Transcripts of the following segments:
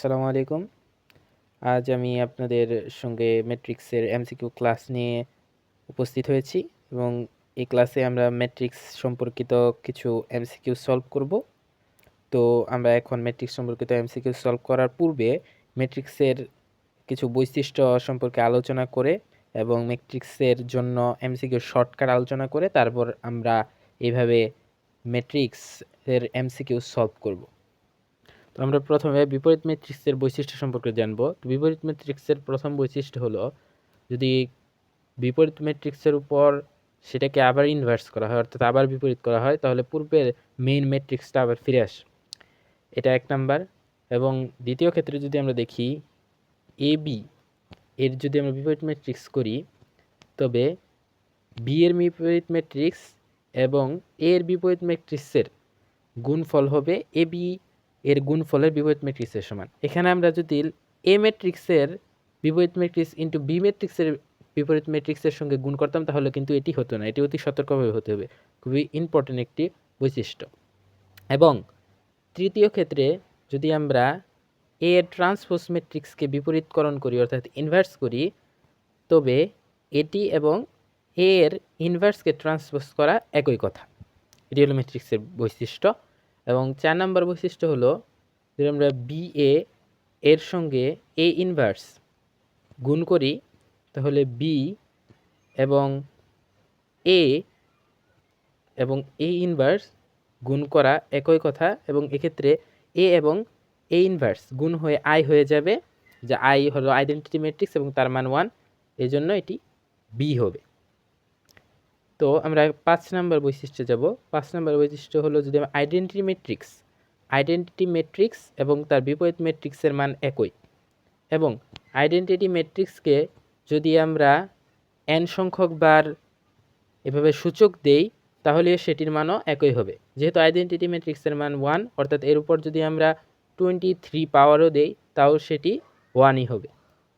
আসসালামু আলাইকুম। আজ আমি আপনাদের সঙ্গে ম্যাট্রিক্সের এমসিকিউ ক্লাস নিয়ে উপস্থিত হয়েছি এবং এই ক্লাসে আমরা ম্যাট্রিক্স সম্পর্কিত কিছু এমসিকিউ সলভ করব। তো আমরা এখন ম্যাট্রিক্স সম্পর্কিত এমসিকিউ সলভ করার পূর্বে ম্যাট্রিক্সের কিছু বৈশিষ্ট্য সম্পর্কে আলোচনা করে এবং ম্যাট্রিক্সের জন্য এমসিকিউ শর্টকাট আলোচনা করে তারপর আমরা এইভাবে ম্যাট্রিক্সের এমসিকিউ সলভ করব। তো আমরা প্রথমে বিপরীত ম্যাট্রিক্সের বৈশিষ্ট্য সম্পর্কে জানবো। তো বিপরীত ম্যাট্রিক্সের প্রথম বৈশিষ্ট্য হলো যদি বিপরীত ম্যাট্রিক্সের উপর সেটাকে আবার ইনভার্স করা হয় অর্থাৎ আবার বিপরীত করা হয় তাহলে পূর্বের মেইন ম্যাট্রিক্সটা আবার ফিরে আসে, এটা এক নাম্বার। এবং দ্বিতীয় ক্ষেত্রে যদি আমরা দেখি এ বি এর যদি আমরা বিপরীত ম্যাট্রিক্স করি তবে বি এর বিপরীত ম্যাট্রিক্স এবং এ এর বিপরীত ম্যাট্রিক্সের গুণফল হবে এ বি এর গুণফলের বিপরীত ম্যাট্রিক্সের সমান। এখানে আমরা যদি এ ম্যাট্রিক্সের বিপরীত ম্যাট্রিক্স ইন্টু বি ম্যাট্রিক্সের বিপরীত ম্যাট্রিক্সের সঙ্গে গুণ করতাম তাহলে কিন্তু এটি হতো না, এটি অতি সতর্কভাবে হতে হবে, খুবই ইম্পর্টেন্ট একটি বৈশিষ্ট্য। এবং তৃতীয় ক্ষেত্রে যদি আমরা এ এর ট্রান্সপোজ ম্যাট্রিক্সকে বিপরীতকরণ করি অর্থাৎ ইনভার্স করি তবে এটি এবং এ এর ইনভার্সকে ট্রান্সপোজ করা একই কথা, এটি হলো ম্যাট্রিক্সের বৈশিষ্ট্য। এবং 4 নম্বর বৈশিষ্ট্য হলো যদি আমরা বি এ এর সঙ্গে এ ইনভার্স গুণ করি তাহলে বি এবং এ এবং এ ইনভার্স গুণ করা একই কথা এবং এক্ষেত্রে এ এবং এ ইনভার্স গুণ হয়ে আই হয়ে যাবে, যা আই হলো আইডেন্টিটি ম্যাট্রিক্স এবং তার মান 1, এই জন্য এটি বি হবে। তো আমরা 5 নম্বর বৈশিষ্ট্যে যাব। 5 নম্বর বৈশিষ্ট্য হলো যদি আমরা আইডেন্টিটি ম্যাট্রিক্স এবং তার বিপরীত ম্যাট্রিক্সের মান একই এবং আইডেন্টিটি ম্যাট্রিক্সকে যদি আমরা n সংখ্যক বার এভাবে সূচক দেই তাহলে সেটির মানও একই হবে। যেহেতু আইডেন্টিটি ম্যাট্রিক্সের মান 1 অর্থাৎ এর উপর যদি আমরা 23 পাওয়ারও দেই তাও সেটি 1ই হবে।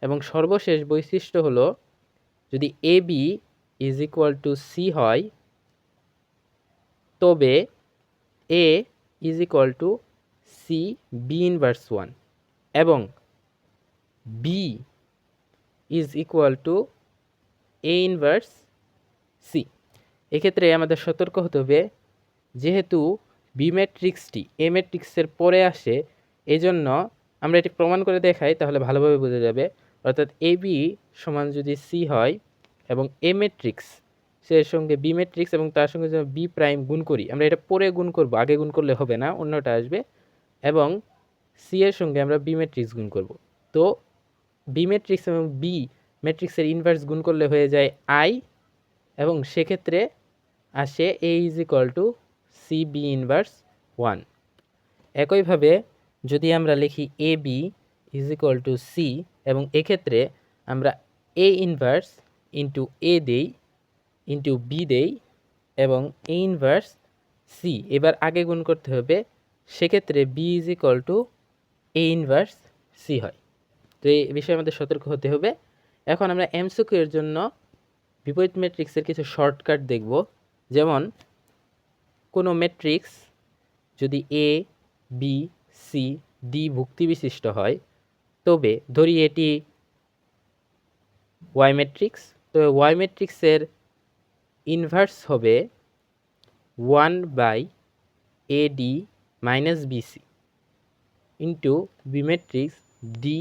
এবং সর্বশেষ বৈশিষ্ট্য হলো যদি A B is equal to C হয় তবে A is equal to C B inverse 1 এবং B is equal to A inverse C. এক্ষেত্রে আমাদের সতর্ক হতে হবে, যেহেতু বি ম্যাট্রিক্সটি এ ম্যাট্রিক্সের পরে আসে এজন্য আমরা এটি প্রমাণ করে দেখাই তাহলে ভালোভাবে বোঝা যাবে। অর্থাৎ এ বি সমান যদি সি হয় এবং এ ম্যাট্রিক্স সে সঙ্গে বি ম্যাট্রিক্স এবং তার সঙ্গে যদি বি প্রাইম গুণ করি, আমরা এটা পরে গুণ করব, আগে গুণ করলে হবে না, অন্যটা আসবে, এবং সি এর সঙ্গে আমরা বি ম্যাট্রিক্স গুণ করব। তো বি ম্যাট্রিক্স এবং বি ম্যাট্রিক্সের ইনভার্স গুণ করলে হয়ে যায় আই এবং সেক্ষেত্রে আসে A is equal to C B inverse 1। একইভাবে যদি আমরা লিখি A B is equal to C এবং এক্ষেত্রে আমরা এ ইনভার্স ইন্টু এ দেই ইন্টু বি দেই এবং এ ইনভার্স সি এবার আগে গুণ করতে হবে, সেক্ষেত্রে B is equal to A inverse C হয়। তো এই বিষয়ে আমাদের সতর্ক হতে হবে। এখন আমরা এমসিকিউ এর জন্য বিপরীত ম্যাট্রিক্সের কিছু শর্টকাট দেখব। যেমন কোনো ম্যাট্রিক্স যদি এ বি সি ডি ভুক্তি বিশিষ্ট হয় তবে ধরি এটি ওয়াই ম্যাট্রিক্স, তো ওয়াই ম্যাট্রিক্সের ইনভার্স হবে 1/AD minus B C into B matrix D,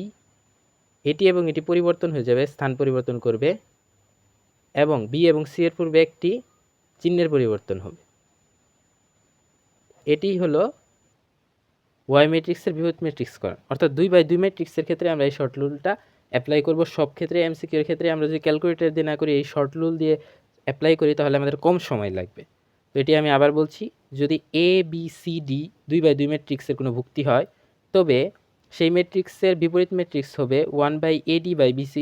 এটি এবং এটি পরিবর্তন হয়ে যাবে, স্থান পরিবর্তন করবে এবং বি এবং সি এর পূর্বে একটি চিহ্নের পরিবর্তন হবে। এটি হলো ওয়াই ম্যাট্রিক্সের বিপরীত ম্যাট্রিক্স করা, অর্থাৎ 2/2 ম্যাট্রিক্সের ক্ষেত্রে আমরা এই শর্ট রুলটা অ্যাপ্লাই করব। সব ক্ষেত্রে এমসিকিউ এর ক্ষেত্রে আমরা যদি ক্যালকুলেটর দিয়ে না করি এই শর্ট রুল দিয়ে অ্যাপ্লাই করি তাহলে আমাদের কম সময় লাগবে। তো এটি আমি আবার বলছি, যদি এ বি সি ডি 2/2 ম্যাট্রিক্সের কোনো ভুক্তি হয় তবে সেই ম্যাট্রিক্সের বিপরীত ম্যাট্রিক্স হবে 1/AD/BC,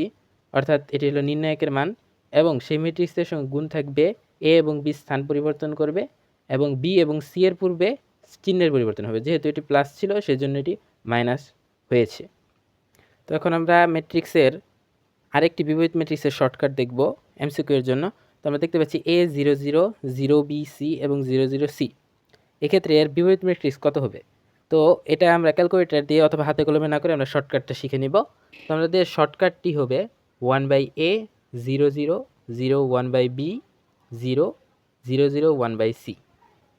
অর্থাৎ এটি হলো নির্ণায়কের মান এবং সেই ম্যাট্রিক্সের সঙ্গে গুণ থাকবে এ এবং বি স্থান পরিবর্তন করবে এবং বি এবং সি এর পূর্বে চিহ্নের পরিবর্তন হবে, যেহেতু এটি প্লাস ছিল সেজন্য এটি মাইনাস হয়েছে। তো এখন আমরা ম্যাট্রিক্সের আরেকটি বিপরীত ম্যাট্রিক্সের শর্টকাট দেখব এমসিকিউ এর জন্য। তো আমরা দেখতে পাচ্ছি A 0 0 0 B C এবং 0 0 C, এক্ষেত্রে এর বিপরীত ম্যাট্রিক্স কত হবে? তো এটা আমরা ক্যালকুলেটর দিয়ে অথবা হাতে কলমে না করে আমরা শর্টকাটটা শিখে নিব। তো আমাদের শর্টকাটটি হবে 1/a 0 0 0 1/b 0 0 0 1/c,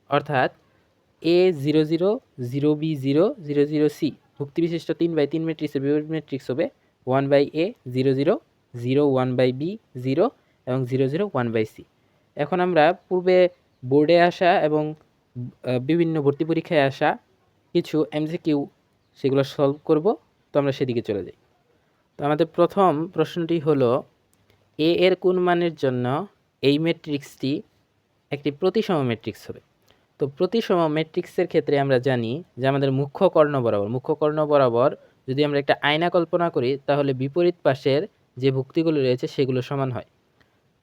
অর্থাৎ a 0 0 0 b 0 0 0 c ভুক্তিবিশিষ্ট 3/3 ম্যাট্রিক্সের বিপরীত ম্যাট্রিক্স হবে 1/a 0 0 0 1/b 0 এবং 0 0 1/c। এখন আমরা পূর্বে বোর্ডে আসা এবং বিভিন্ন ভর্তি পরীক্ষায় আসা কিছু এমসিকিউ সেগুলো সলভ করব। তো আমরা সেদিকে চলে যাই। তো আমাদের প্রথম প্রশ্নটি হলো এ এর কোন মানের জন্য এই ম্যাট্রিক্সটি একটি প্রতিসম ম্যাট্রিক্স হবে। তো প্রতিসম ম্যাট্রিক্সের ক্ষেত্রে আমরা জানি যে আমাদের মুখ্য কর্ণ বরাবর যদি আমরা একটা আয়না কল্পনা করি তাহলে বিপরীত পাশের যে ভুক্তিগুলো রয়েছে সেগুলো সমান হয়।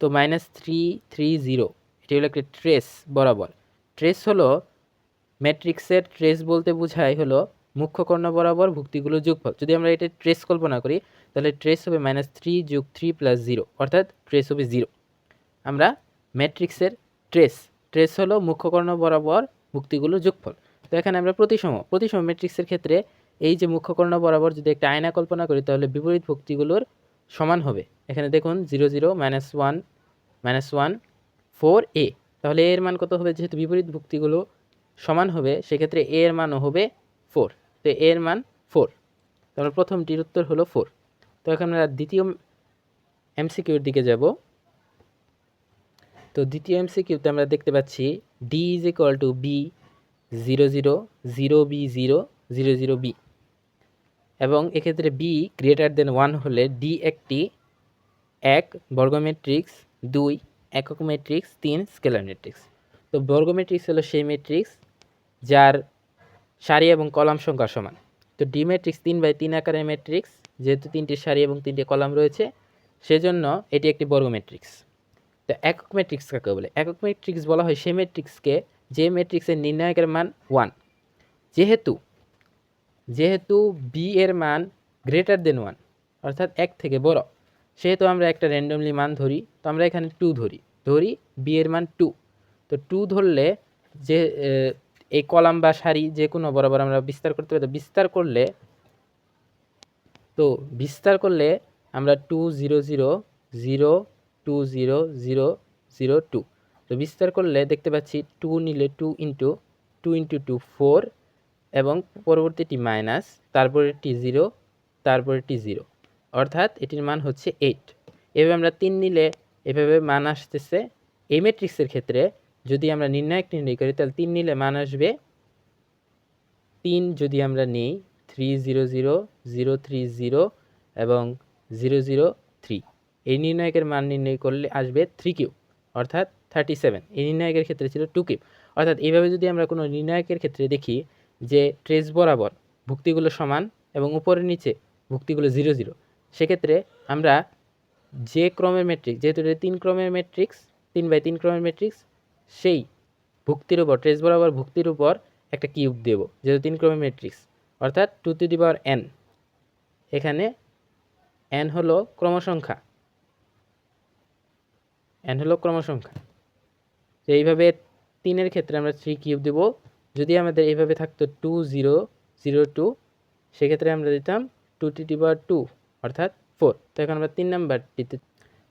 তো -3 3 0 এটি হলো একটা ট্রেস বরাবর। ট্রেস হলো ম্যাট্রিক্সের ট্রেস বলতে বোঝায় হলো মুখ্য কর্ণ বরাবর ভুক্তিগুলো যোগফল। যদি আমরা এটা ট্রেস কল্পনা করি তাহলে ট্রেস হবে -3 + 3 + 0, অর্থাৎ ট্রেস হবে 0। আমরা ম্যাট্রিক্সের ট্রেস হলো মুখ্য কর্ণ বরাবর ভুক্তিগুলো যোগফল। তো এখানে আমরা প্রতিসম ম্যাট্রিক্সের ক্ষেত্রে এই যে মুখ্য কর্ণ বরাবর যদি একটা আয়না কল্পনা করি তাহলে বিপরীত ভুক্তিগুলোর সমান হবে। এখানে দেখুন 0 0 -1 -1 4a, তাহলে এর মান কত হবে? যেহেতু বিপরীত ভুক্তিগুলো সমান হবে সেক্ষেত্রে এ এর মানও হবে 4। তো এর মান 4, তাহলে প্রথমটির উত্তর হলো 4। তো এখন আমরা দ্বিতীয় এমসিকিউর দিকে যাব। তো দ্বিতীয় এমসিকিউতে আমরা দেখতে পাচ্ছি d = b 0 0 0 b 0 0 0 b, এবং এক্ষেত্রে b > 1 হলে d একটি 1 বর্গ ম্যাট্রিক্স, 2 একক ম্যাট্রিক্স, 3 স্কেলার ম্যাট্রিক্স। তো বর্গ ম্যাট্রিক্স হলো সেই ম্যাট্রিক্স যার সারি এবং কলাম সংখ্যা সমান। তো ডি ম্যাট্রিক্স 3/3 আকারের ম্যাট্রিক্স, যেহেতু 3টি সারি এবং 3টি কলাম রয়েছে সেজন্য এটি একটি বর্গ ম্যাট্রিক্স। তো একক ম্যাট্রিক্স কাকে বলে? একক ম্যাট্রিক্স বলা হয় সেই ম্যাট্রিক্সকে যে ম্যাট্রিক্সের নির্ণায়কের মান 1। যেহেতু বি এর মান > 1, অর্থাৎ 1 থেকে বড়, সেহেতু আমরা একটা র্যান্ডমলি মান ধরি। তো আমরা এখানে 2 ধরি বি এর মান 2। তো 2 ধরলে যে এই কলাম বা সারি যে কোনো বরাবর আমরা বিস্তার করতে পারি। বিস্তার করলে আমরা 2 0 0 0 2 0 0 0 2, তো বিস্তার করলে দেখতে পাচ্ছি 2 নিলে 2 ইন্টু 2 4, এবং পরবর্তীটি মাইনাস, তারপরেরটি 0, তারপরেরটি 0, অর্থাৎ এটির মান হচ্ছে 8। এভাবে আমরা 3 নিলে এভাবে মান আসতেছে। এই ম্যাট্রিক্সের ক্ষেত্রে যদি আমরা নির্ণায়ক নির্ণয় করি তাহলে 3 নিলে মান আসবে 3, যদি আমরা নিই 3 0 0 0 3 0 এবং 0 0 3। এই নির্ণায়কের মান নির্ণয় করলে আসবে 3³ অর্থাৎ 37। এই নির্ণায়কের ক্ষেত্রে ছিল 2³ অর্থাৎ এইভাবে যদি আমরা কোনো নির্ণায়কের ক্ষেত্রে দেখি যে ট্রেস বরাবর ভুক্তিগুলো সমান এবং উপরে নিচে ভুক্তিগুলো 0 0, সেক্ষেত্রে আমরা যে ক্রমের ম্যাট্রিক্স, যেহেতু এটা 3 ক্রমের ম্যাট্রিক্স, 3/3 ক্রমের ম্যাট্রিক্স, সেই ভুক্তির উপর ট্রেস বরাবর ভুক্তির উপর একটা কিউব দেব, যেহেতু 3 ক্রমের ম্যাট্রিক্স, অর্থাৎ 2n। এখানে n হলো ক্রমসংখ্যা, তো এইভাবে 3-এর ক্ষেত্রে আমরা 3³ দেব। যদি আমাদের এইভাবে থাকতো 2 0 0 2, সেক্ষেত্রে আমরা দিতাম 2 অর্থাৎ 4। তো এখন আমরা 3 নাম্বারটিতে,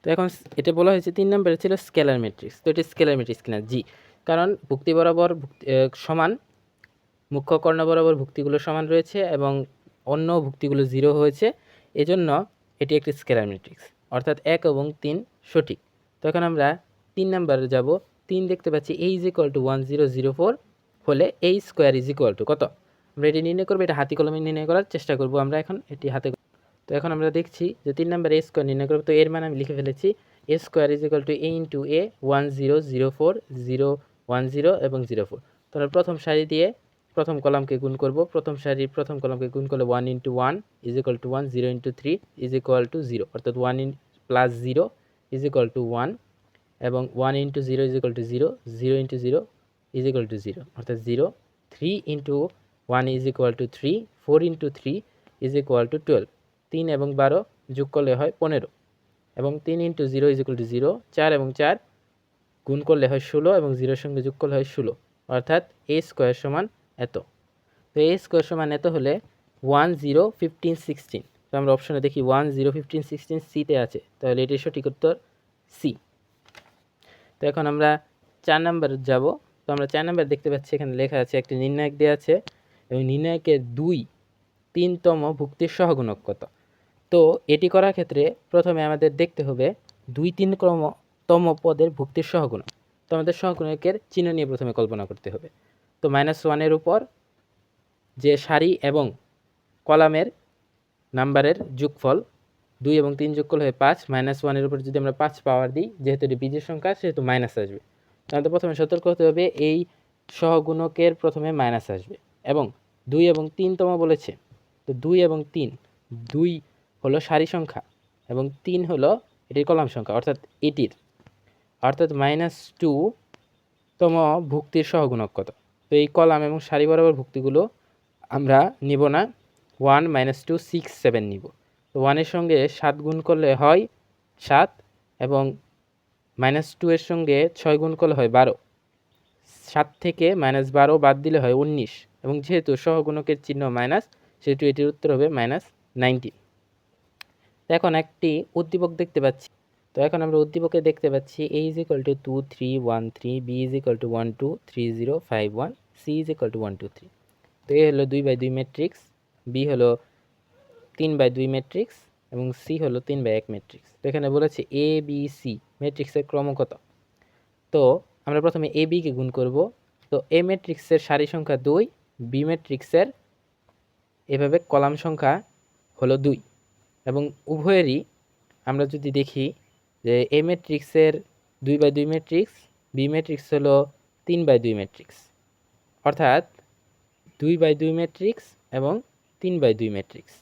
তো এখন এটা বলা হয়েছে 3 নাম্বারে ছিল স্কেলার ম্যাট্রিক্স। তো এটা স্কেলার ম্যাট্রিক্স কিনা? জি, কারণ ভুক্তি বরাবর সমান, মুখ্য কর্ণ বরাবর ভুক্তিগুলো সমান রয়েছে এবং অন্য ভুক্তিগুলো 0 হয়েছে, এজন্য এটি একটি স্কেলার ম্যাট্রিক্স, অর্থাৎ 1 এবং 3 সঠিক। তো এখন আমরা 3 নাম্বারে যাব। 3 দেখতে পাচ্ছি a = 1004 হলে a² কত? আমরা এটি নির্ণয় করবো। এটা হাতে কলমে নির্ণয় করার চেষ্টা করব আমরা এখন এটি হাতে। তো এখন আমরা দেখছি যে 3 নাম্বার a² নির্ণয় করব। তো এর মান আমি লিখে ফেলেছি, a² = a × a 1004 0 10 এবং 04। তাহলে প্রথম সারি দিয়ে প্রথম কলামকে গুণ করব। প্রথম সারির প্রথম কলামকে গুণ করলে 1 × 1 = 1, 0 × 3 = 0, অর্থাৎ 1 + 0 = 1, এবং 1 × 0 = 0, 0 × 0 = 0, অর্থাৎ 0, 3 × 1 = 3, 4 × 3 = 12, 3 এবং 12 যোগ করলে হয় 15, এবং 3 × 0 = 0, 4 এবং 4 গুণ করলে হয় 16, এবং 0 এর সঙ্গে যোগ করলে হয় 16, অর্থাৎ a² সমান এত। তো তো এ স্কোয়ার সমান এত হলে 1 0 15 16। তো আমরা অপশনে দেখি 1 0 15 16 সিতে আছে, তাহলে এটির সঠিক উত্তর সি। তো এখন আমরা 4 নাম্বার যাব। তো আমরা 4 নাম্বার দেখতে পাচ্ছি এখানে লেখা আছে একটি নির্ণায়ক দেওয়া আছে এবং নির্ণায়কের 2/3 ভুক্তির সহগুণক কত। তো এটি করার ক্ষেত্রে প্রথমে আমাদের দেখতে হবে 2/3 পদের ভুক্তির সহগুণক। তো আমাদের সহগুণকের চিহ্ন নিয়ে প্রথমে কল্পনা করতে হবে। তো -1-এর উপর যে সারি এবং কলামের নাম্বারের যোগফল 2 এবং 3 যোগ করলে হয় 5, -1-এর উপর যদি আমরা 5 পাওয়ার দিই, যেহেতু এটি বীজের সংখ্যা সেহেতু মাইনাস আসবে। তাহলে প্রথমে সতর্ক হতে হবে, এই সহগুণকের প্রথমে মাইনাস আসবে এবং 2 এবং 3তম বলেছে। তো 2 এবং 3, 2 হলো সারি সংখ্যা এবং 3 হলো এটির কলাম সংখ্যা, অর্থাৎ এটির, অর্থাৎ -2তম ভুক্তির সহগুণক কত। তো এই কলাম এবং সারি বরাবর ভুক্তিগুলো আমরা নিব না, 1 -2 6 7 নিব। তো 1-এর সঙ্গে 7 গুণ করলে হয় 7 এবং -2 এর সঙ্গে 6 গুণ করলে হয় 12। 7 থেকে -12 বাদ দিলে হয় 19 এবং যেহেতু সহগুণকের চিহ্ন মাইনাস, সেহেতু এটির উত্তর হবে -19। তো এখন একটি উদ্দীপক দেখতে পাচ্ছি। তো এখন আমরা উদ্দীপকে দেখতে পাচ্ছি a = 2 3 1 3, b = 1 2 3 0 5 1, c = 1 2 3। তো এ হলো 2/2 ম্যাট্রিক্স, বি হলো 3/2 ম্যাট্রিক্স এবং সি হলো 3/1 ম্যাট্রিক্স। তো এখানে বলেছে এ বি সি ম্যাট্রিক্সের ক্রম কত। তো আমরা প্রথমে এ বিকে গুণ করব। তো এ ম্যাট্রিক্সের সারি সংখ্যা 2, বি ম্যাট্রিক্সের এভাবে কলাম সংখ্যা হলো 2 এবং উভয়েরই আমরা যদি দেখি যে এ ম্যাট্রিক্সের 2/2 ম্যাট্রিক্স, বি ম্যাট্রিক্স হলো 3/2 ম্যাট্রিক্স, অর্থাৎ 2/2 ম্যাট্রিক্স এবং 3/2 ম্যাট্রিক্স।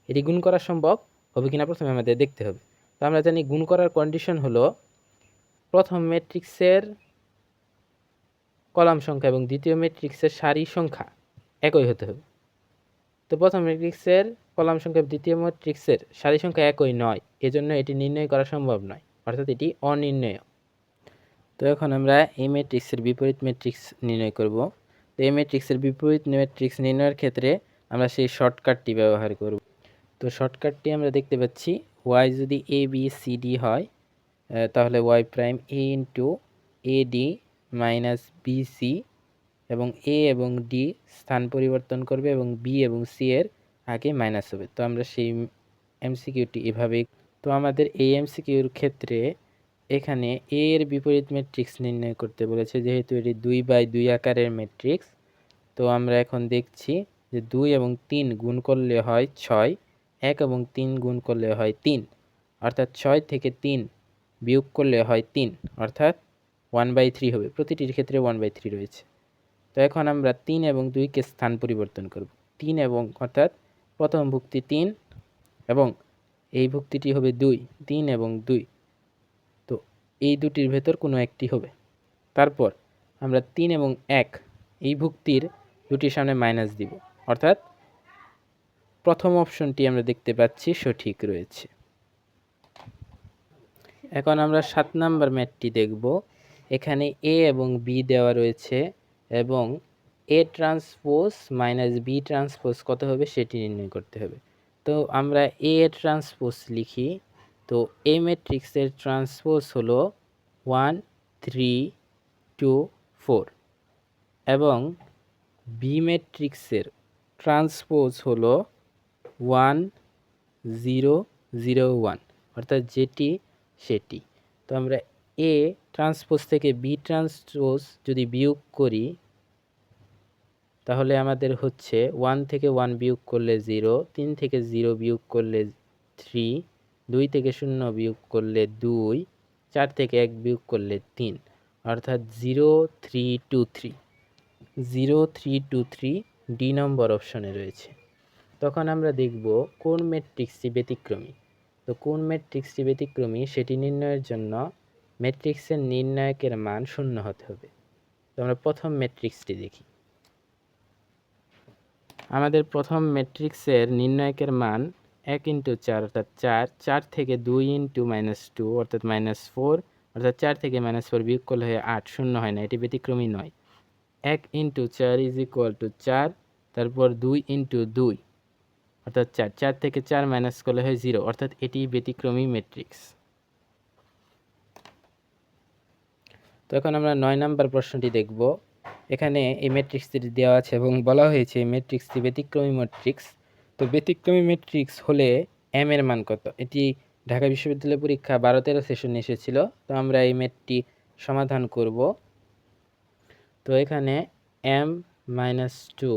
এটি গুণ করা সম্ভব হবে কিনা প্রথমে আমাদের দেখতে হবে। তো আমরা জানি গুণ করার কন্ডিশন হলো প্রথম ম্যাট্রিক্সের কলাম সংখ্যা এবং দ্বিতীয় ম্যাট্রিক্সের সারি সংখ্যা একই হতে হবে। তো প্রথম ম্যাট্রিক্সের কলাম সংখ্যা দ্বিতীয় ম্যাট্রিক্সের সারি সংখ্যা একই নয়, এজন্য এটি নির্ণয় করা সম্ভব নয়, অর্থাৎ এটি অনির্ণেয়। তো এখন আমরা এই ম্যাট্রিক্সের বিপরীত ম্যাট্রিক্স নির্ণয় করব। তো এই ম্যাট্রিক্সের বিপরীত ম্যাট্রিক্স নির্ণয়ের ক্ষেত্রে আমরা সেই শর্টকাটটি ব্যবহার করব। তো শর্টকাটটি আমরা দেখতে পাচ্ছি, y যদি a b c d হয় তাহলে y prime a into A D minus B C এবং এ এবং ডি স্থান পরিবর্তন করবে এবং বি এবং সি এর আগে মাইনাস হবে। তো আমরা সেই এমসিকিউটি এভাবেই। তো আমাদের এই এমসিকিউর ক্ষেত্রে এখানে এ এর বিপরীত ম্যাট্রিক্স নির্ণয় করতে বলেছে, যেহেতু এটি 2/2 আকারের ম্যাট্রিক্স। তো আমরা এখন দেখছি যে 2 এবং 3 গুণ করলে হয় 6, 1 এবং 3 গুণ করলে হয় 3, অর্থাৎ 6 থেকে 3 বিয়োগ করলে হয় 3, অর্থাৎ 1/3 হবে। প্রতিটির ক্ষেত্রে 1/3 রয়েছে। তো এখন আমরা 3 এবং 2কে স্থান পরিবর্তন করব। 3 এবং, অর্থাৎ প্রথম ভুক্তি 3 এবং এই ভুক্তিটি হবে 2, 3 এবং 2। তো এই দুটির ভেতর কোনো একটি হবে। তারপর আমরা 3 এবং 1 এই ভুক্তির দুটির সামনে মাইনাস দিব, অর্থাৎ প্রথম অপশনটি আমরা দেখতে পাচ্ছি সঠিক রয়েছে। এখন আমরা 7 নাম্বার ম্যাথটি দেখব। এখানে এ এবং বি দেওয়া রয়েছে এবং A transpose minus B transpose কত হবে সেটি নির্ণয় করতে হবে। তো আমরা এ ট্রান্সপোজ লিখি। তো এ ম্যাট্রিক্সের ট্রান্সপোজ হলো 1 3 2 4 এবং বি ম্যাট্রিক্সের ট্রান্সপোজ হলো 1 0 0 1, অর্থাৎ যেটি সেটি। তো আমরা এ ট্রান্সপোজ থেকে বি ট্রান্সপোজ যদি বিয়োগ করি তাহলে আমাদের হচ্ছে 1 থেকে 1 বিয়োগ করলে 0, 3 থেকে 0 বিয়োগ করলে 3, 2 থেকে 0 বিয়োগ করলে 2, 4 থেকে 1 বিয়োগ করলে 3, অর্থাৎ 0 3 2 3, 0 3 2 3 ডি নম্বর অপশনে রয়েছে। তখন আমরা দেখব কোন ম্যাট্রিক্সটি ব্যতিক্রমী। তো কোন ম্যাট্রিক্সটি ব্যতিক্রমী সেটি নির্ণয়ের জন্য ম্যাট্রিক্সের নির্ণায়কের মান 0 হতে হবে। তো আমরা প্রথম ম্যাট্রিক্সটি দেখি। আমাদের প্রথম ম্যাট্রিক্সের নির্ণায়কের মান 1 × 4 অর্থাৎ 4, 4 থেকে 2 × -2 অর্থাৎ -4, অর্থাৎ 4 থেকে -4 বিয়োগ করলে হয় 8, শূন্য হয় না, এটি ব্যতিক্রমী নয়। 1 × 4 = 4 তারপর 2 ইন্টু 2 অর্থাৎ 4, 4 থেকে 4 মাইনাস করলে হয় 0, অর্থাৎ এটি ব্যতিক্রমী ম্যাট্রিক্স। তো এখন আমরা 9 নম্বর প্রশ্নটি দেখব। এখানে এই ম্যাট্রিক্সটি দেওয়া আছে এবং বলা হয়েছে এই ম্যাট্রিক্সটি ব্যতিক্রমী ম্যাট্রিক্স। তো ব্যতিক্রমী ম্যাট্রিক্স হলে এম এর মান কত? এটি ঢাকা বিশ্ববিদ্যালয় পরীক্ষা 12-13 সেশনে এসেছিল। তো আমরা এই ম্যাথটি সমাধান করব। তো এখানে m মাইনাস 2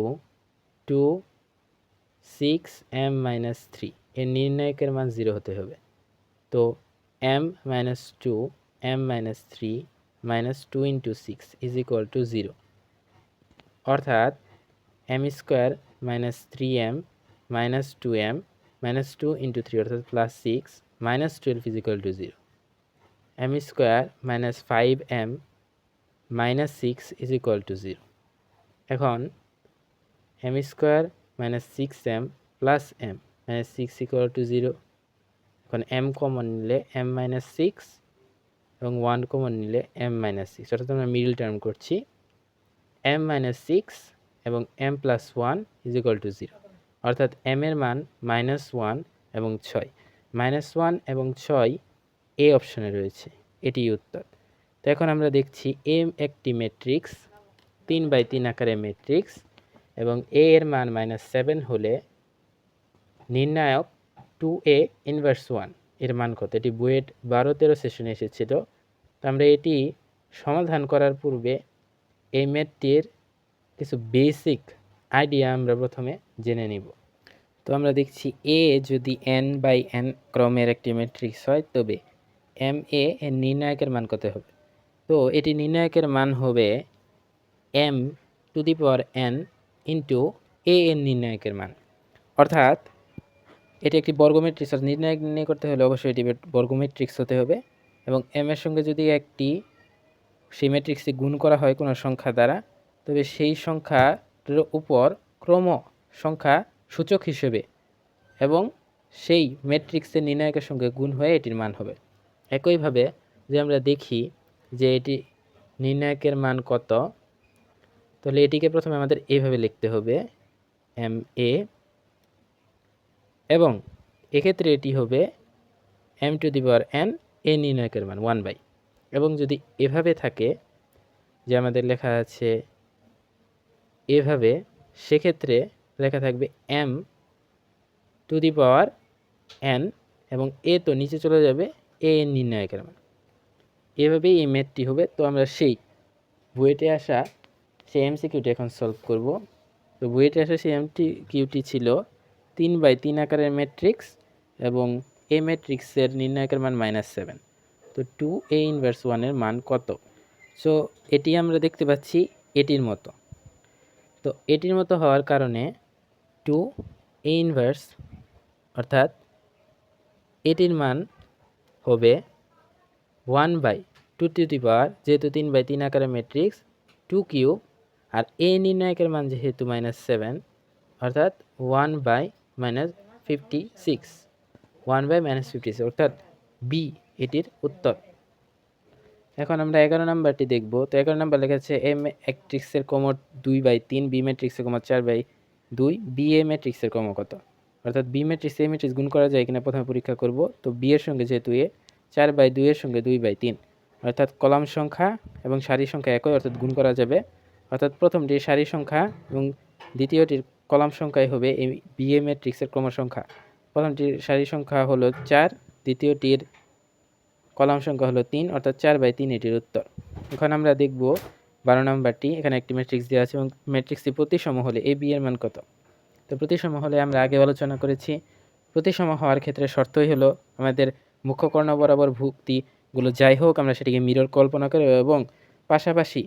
2 6 m মাইনাস 3 এর নির্ণায়কের মান 0 হতে হবে। তো m minus 2 m minus 3 minus 2 into 6 is equal two 0, অর্থাৎ m square minus 3m minus 2m minus 2 into 3 অর্থাৎ plus 6 minus 12 is equal two 0, m square minus 5m minus 6 is equal two 0। এখন m square minus 6m plus m minus 6 equal to 0। এখন m common নিলে m minus 6 এবং 1 common নিলে m minus 6, অর্থাৎ আমরা middle term করছি। m minus 6 এবং m plus 1 is equal two 0, অর্থাৎ m এর মান মাইনাস 1 এবং 6। মাইনাস 1 এবং 6 এ অপশনে রয়েছে, এটি উত্তর। তো এখন আমরা দেখছি m একটি ম্যাট্রিক্স, 3/3 আকারে ম্যাট্রিক্স, এবং a এর মান -7 হলে নির্ণায়ক 2a ইনভার্স 1 এর মান কত? এটি বুয়েট 12-13 সেশনে এসেছিল। তো আমরা এটি সমাধান করার পূর্বে এই ম্যাথটির কিছু বেসিক আইডিয়া আমরা প্রথমে জেনে নিব। তো আমরা দেখছি a যদি n/n ক্রমের একটি ম্যাট্রিক্স হয় তবে ma এর নির্ণায়কের মান কত হবে? তো এটি নির্ণায়কের মান হবে m⁴n ইন্টু a এর নির্ণায়কের মান, অর্থাৎ এটি একটি বর্গ ম্যাট্রিক্স। নির্ণায়ক নির্ণয় করতে হলে অবশ্যই এটি বর্গ ম্যাট্রিক্স হতে হবে, এবং m এর সঙ্গে যদি একটি সেই ম্যাট্রিক্সটি গুণ করা হয় কোনো সংখ্যা দ্বারা, তবে সেই সংখ্যার উপর ক্রম সংখ্যা সূচক হিসেবে এবং সেই ম্যাট্রিক্সের নির্ণায়কের সঙ্গে গুণ হয়ে এটির মান হবে। একইভাবে যে আমরা দেখি যে এটি নির্ণায়কের মান কত, তাহলে এটিকে প্রথমে আমাদের এইভাবে লিখতে হবে ma, এবং এক্ষেত্রে এটি হবে m⁴n এ নির্ণায়কের মান 1/, এবং যদি এভাবে থাকে যে আমাদের লেখা আছে এভাবে, সেক্ষেত্রে লেখা থাকবে m⁴n এবং a তো নিচে চলে যাবে, a এর নির্ণায়কের মান। এভাবেই এই ম্যাথটি হবে। তো আমরা সেই বুয়েটে আসা সেই এমসিকিউটি এখন সলভ করব। তো বুয়েটে আসা সেই এমসিকিউটি ছিল 3/3 আকারের ম্যাট্রিক্স এবং এই ম্যাট্রিক্সের নির্ণায়কের মান -7। তো 2a ইনভার্স 1 এর মান কত? সো এটি আমরা দেখতে পাচ্ছি এটির মতো। তো এটির মতো হওয়ার কারণে 2a ইনভার্স অর্থাৎ এটির মান হবে 1/2, যেহেতু 3/3 আকারের ম্যাট্রিক্স 2 আর a নির্ণায়কের মান যেহেতু -7, অর্থাৎ 1/-56, 1/-56, অর্থাৎ বি এটির উত্তর। এখন আমরা 11 নাম্বারটি দেখব। তো 11 নাম্বার লেখা আছে এ ম্যাট্রিক্সের ক্রম 2/3, বি ম্যাট্রিক্সের ক্রম 4/2, বি এ ম্যাট্রিক্সের ক্রম কত? অর্থাৎ বি ম্যাট্রিক্স এ ম্যাট্রিক্স গুণ করা যায় কিনা প্রথমে পরীক্ষা করব। তো বি এর সঙ্গে যেহেতু এ, 4/2 এর সঙ্গে 2/3, অর্থাৎ কলাম সংখ্যা এবং সারি সংখ্যা একই, অর্থাৎ গুণ করা যাবে। অর্থাৎ প্রথমটির সারি সংখ্যা এবং দ্বিতীয়টির কলাম সংখ্যাই হবে এই বি এ ম্যাট্রিক্সের ক্রম সংখ্যা। প্রথমটির সারি সংখ্যা হলো 4, দ্বিতীয়টির কলাম সংখ্যা হলো 3, অর্থাৎ 4/3 এটির উত্তর। এখন আমরা দেখব 12 নাম্বারটি। এখানে একটি ম্যাট্রিক্স দেওয়া আছে এবং ম্যাট্রিক্সটি প্রতিসম হলে এ বি এর মান কত? তো প্রতিসম হলে আমরা আগে আলোচনা করেছি, প্রতিসম হওয়ার ক্ষেত্রে শর্তই হলো আমাদের মুখ্য কর্ণ বরাবর ভুক্তিগুলো যাই হোক আমরা সেটিকে মিরর কল্পনা করে এবং পাশাপাশি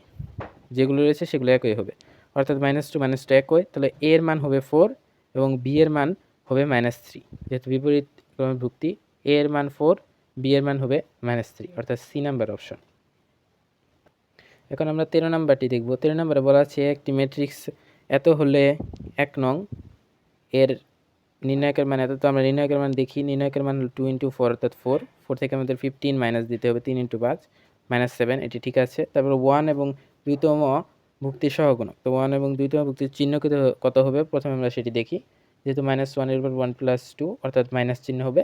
যেগুলো রয়েছে সেগুলো একই হবে, অর্থাৎ -2 -2 একই। তাহলে এ এর মান হবে 4 এবং বি এর মান হবে -3, যেহেতু বিপরীত ক্রমের ভুক্তি। এ এর মান 4, বি এর মান হবে -3, অর্থাৎ সি নাম্বার অপশন। এখন আমরা 13 নাম্বারটি দেখব। 13 নাম্বারে বলা আছে একটি ম্যাট্রিক্স এত হলে 1 নং এর নির্ণায়কের মান এত। তো আমরা নির্ণায়কের মান দেখি। নির্ণায়কের মান হলো 2 × 4 অর্থাৎ 4, 4 থেকে আমাদের 15 মাইনাস দিতে হবে 3 × 5 -7, এটি ঠিক আছে। তারপর 1 এবং 2তম ভুক্তির সহগুণক। তো 1 এবং 2তম ভুক্তির চিহ্ন কত হবে প্রথমে আমরা সেটি দেখি। যেহেতু -1 এর উপর 1 + 2 অর্থাৎ মাইনাস চিহ্ন হবে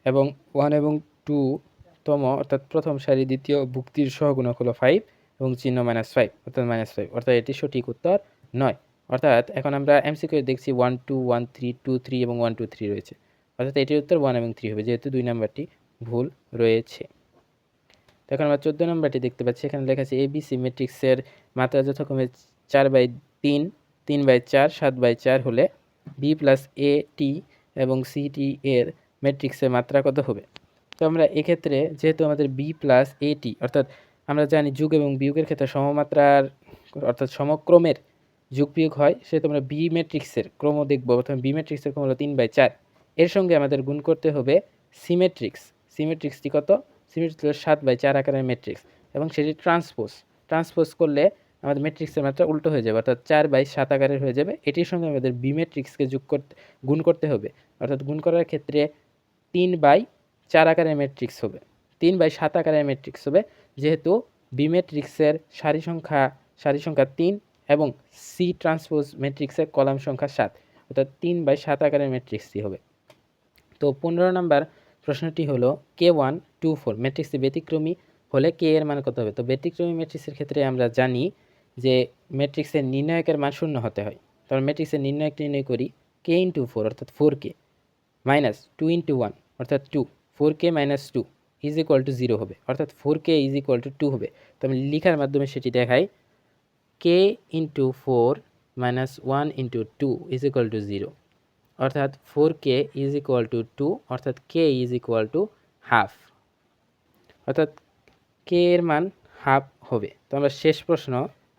এবং 1 এবং 2তম অর্থাৎ প্রথম সারি দ্বিতীয় ভুক্তির সহগুণক হলো 5 এবং চিহ্ন -5 অর্থাৎ -5 অর্থাৎ এটি সঠিক উত্তর নয়। অর্থাৎ এখন আমরা এমসিকিউ দেখছি 1 2 1 3 2 3 এবং 1 2 3 রয়েছে। অর্থাৎ এটির উত্তর 1 এবং 3 হবে যেহেতু 2 নাম্বারটি ভুল রয়েছে। এখন আমরা 14 নম্বরটি দেখতে পাচ্ছি। এখানে লেখা আছে এবিসি ম্যাট্রিক্সের মাত্রা যথাক্রমে 4/3, 3/4, 7/4 হলে বি প্লাস এ টি এবং সি টি এর ম্যাট্রিক্সের মাত্রা কত হবে? তো আমরা এক্ষেত্রে যেহেতু আমাদের বি প্লাস এ টি অর্থাৎ আমরা জানি যোগ এবং বিয়োগের ক্ষেত্রে সমমাত্রার অর্থাৎ সমক্রমের যোগ বিয়োগ হয়, সেহেতু আমরা বি ম্যাট্রিক্সের ক্রম দেখব। প্রথমে বি ম্যাট্রিক্সের ক্রম হলো 3/4, এর সঙ্গে আমাদের গুণ করতে হবে সি ম্যাট্রিক্স। সি ম্যাট্রিক্সটি কত? সি ম্যাট্রিক্স হলো 7/4 আকারের ম্যাট্রিক্স এবং সেটি ট্রান্সপোজ করলে আমাদের ম্যাট্রিক্সের মাত্রা উল্টো হয়ে যাবে অর্থাৎ 4/7 আকারের হয়ে যাবে। এটির সঙ্গে আমাদের বি ম্যাট্রিক্সকে গুণ করতে হবে অর্থাৎ গুণ করার ক্ষেত্রে 3/4 আকারের ম্যাট্রিক্স হবে, 3/7 আকারের ম্যাট্রিক্স হবে যেহেতু বি ম্যাট্রিক্সের সারি সংখ্যা 3 এবং সি ট্রান্সপোজ ম্যাট্রিক্সের কলাম সংখ্যা 7 অর্থাৎ 3/7 আকারের ম্যাট্রিক্সটি হবে। তো 15 নম্বর প্রশ্নটি হলো K1 2 4 ম্যাট্রিক্সটি ব্যতিক্রমী হলে কে এর মান কত হবে? তো ব্যতিক্রমী ম্যাট্রিক্সের ক্ষেত্রে আমরা জানি যে ম্যাট্রিক্সের নির্ণায়কের মান 0 হতে হয়। তাহলে ম্যাট্রিক্সের নির্ণায়ক নির্ণয় করি K × 4 অর্থাৎ 4K মাইনাস 2 × 1 অর্থাৎ 2, 4K - 2 = 0 হবে অর্থাৎ 4K = 2 হবে। তো আমি লিখার মাধ্যমে সেটি দেখাই K × 4 - 1 × 2 = 0 অর্থাৎ 4K = 2 অর্থাৎ K = হাফ অর্থাৎ K এর মান হাফ হবে। তো আমরা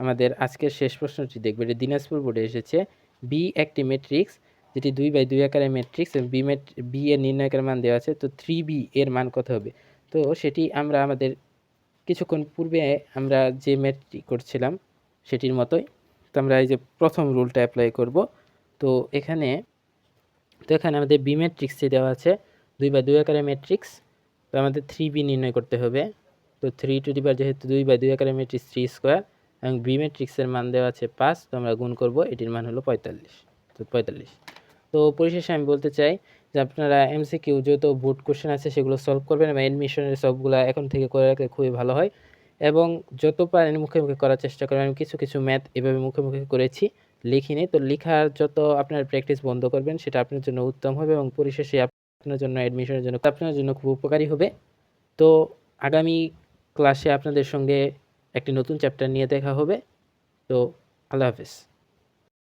আমাদের আজকের শেষ প্রশ্নটি দেখব। এটি দিনাজপুর বোর্ডে এসেছে। বি একটি ম্যাট্রিক্স যেটি 2/2 আকারের ম্যাট্রিক্স এবং বি এর নির্ণায়কের মান দেওয়া আছে। তো 3B এর মান কত হবে? তো সেটি আমরা আমাদের কিছুক্ষণ পূর্বে আমরা যে ম্যাথটি করছিলাম সেটির মতোই। তো আমরা এই যে প্রথম রুলটা অ্যাপ্লাই করব। তো এখানে আমাদের বি ম্যাট্রিক্সটি দেওয়া আছে 2/2 আকারের ম্যাট্রিক্স। তো আমাদের 3B নির্ণয় করতে হবে। তো 3 টু দি পাওয়ার যেহেতু 2/2 আকারের ম্যাট্রিক্স 3 স্কোয়ার এবং বি ম্যাট্রিক্সের মান দেওয়া আছে 5, তো আমরা গুণ করব, এটির মান হলো 45। তো 45। তো পরিশেষে আমি বলতে চাই যে আপনারা এমসিকিউ যত বোর্ড কোশ্চেন আছে সেগুলো সলভ করবেন এবং অ্যাডমিশনের সবগুলো এখন থেকে করে রাখলে খুবই ভালো হয় এবং যত পারেন মুখে মুখে করার চেষ্টা করবেন। আমি কিছু ম্যাথ এভাবে মুখে মুখে করেছি, লিখিনি। তো লেখার যত আপনার প্র্যাকটিস বন্ধ করবেন সেটা আপনার জন্য উত্তম হবে এবং পরিশেষে আপনার জন্য অ্যাডমিশনের জন্য আপনার জন্য খুব উপকারী হবে। তো আগামী ক্লাসে আপনাদের সঙ্গে একটি নতুন চ্যাপ্টার নিয়ে দেখা হবে। তো আল্লাহ হাফেজ।